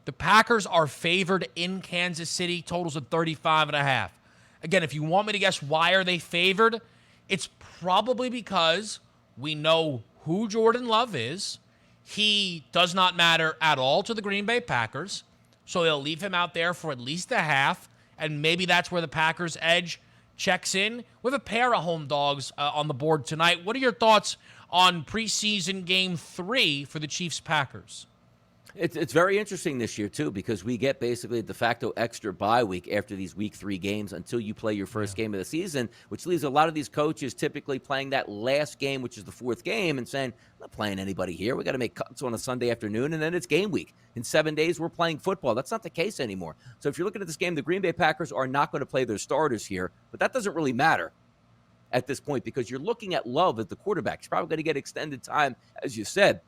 The Packers are favored in Kansas City, totals of 35.5. Again, if you want me to guess why are they favored, it's probably because we know who Jordan Love is. He does not matter at all to the Green Bay Packers, so they'll leave him out there for at least a half, and maybe that's where the Packers' edge checks in. We have a pair of home dogs on the board tonight. What are your thoughts on preseason game 3 for the Chiefs-Packers? It's very interesting this year, too, because we get basically a de facto extra bye week after these week 3 games until you play your first game of the season, which leaves a lot of these coaches typically playing that last game, which is the 4th game, and saying, I'm not playing anybody here. We got to make cuts on a Sunday afternoon, and then it's game week. In 7 days, we're playing football. That's not the case anymore. So if you're looking at this game, the Green Bay Packers are not going to play their starters here, but that doesn't really matter at this point because you're looking at Love as the quarterback. He's probably going to get extended time, as you said.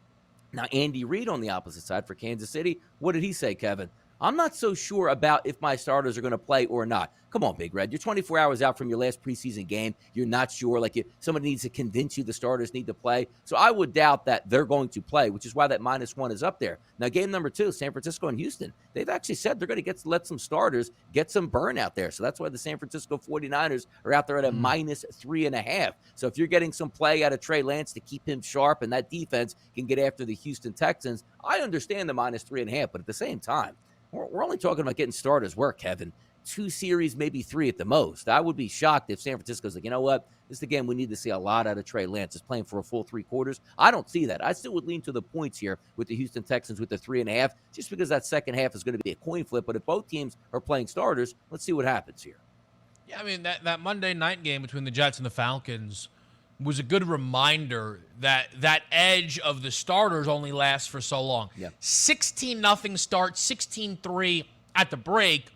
Now, Andy Reid on the opposite side for Kansas City, what did he say, Kevin? I'm not so sure about if my starters are going to play or not. Come on, Big Red. You're 24 hours out from your last preseason game. You're not sure. Somebody needs to convince you the starters need to play. So I would doubt that they're going to play, which is why that -1 is up there. Now, game number 2, San Francisco and Houston. They've actually said they're going to let some starters get some burn out there. So that's why the San Francisco 49ers are out there at a -3.5. So if you're getting some play out of Trey Lance to keep him sharp and that defense can get after the Houston Texans, I understand the -3.5. But at the same time, we're only talking about getting starters work, Kevin. 2 series, maybe 3 at the most. I would be shocked if San Francisco's like, you know what? This is the game we need to see a lot out of Trey Lance. Is playing for a full 3 quarters. I don't see that. I still would lean to the points here with the Houston Texans with the 3.5, just because that second half is going to be a coin flip. But if both teams are playing starters, let's see what happens here. Yeah, I mean, that Monday night game between the Jets and the Falcons was a good reminder that that edge of the starters only lasts for so long. Yeah. 16-0 start, 16-3 at the break,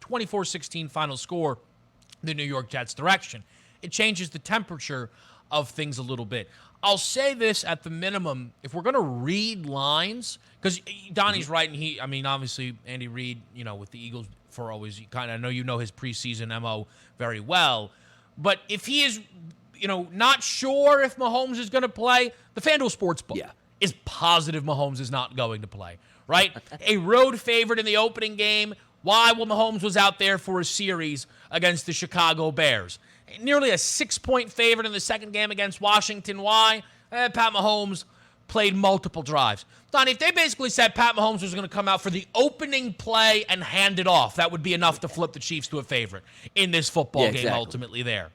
24-16 final score, the New York Jets' direction. It changes the temperature of things a little bit. I'll say this at the minimum, if we're going to read lines, because Donnie's right, and obviously Andy Reid, with the Eagles for always, I know you know his preseason MO very well, but if he is not sure if Mahomes is going to play, the FanDuel Sportsbook is positive Mahomes is not going to play, right? A road favorite in the opening game. Why? Well, Mahomes was out there for a series against the Chicago Bears. Nearly a 6-point favorite in the second game against Washington. Why? Pat Mahomes played multiple drives. Donnie, if they basically said Pat Mahomes was going to come out for the opening play and hand it off, that would be enough to flip the Chiefs to a favorite in this football game ultimately there.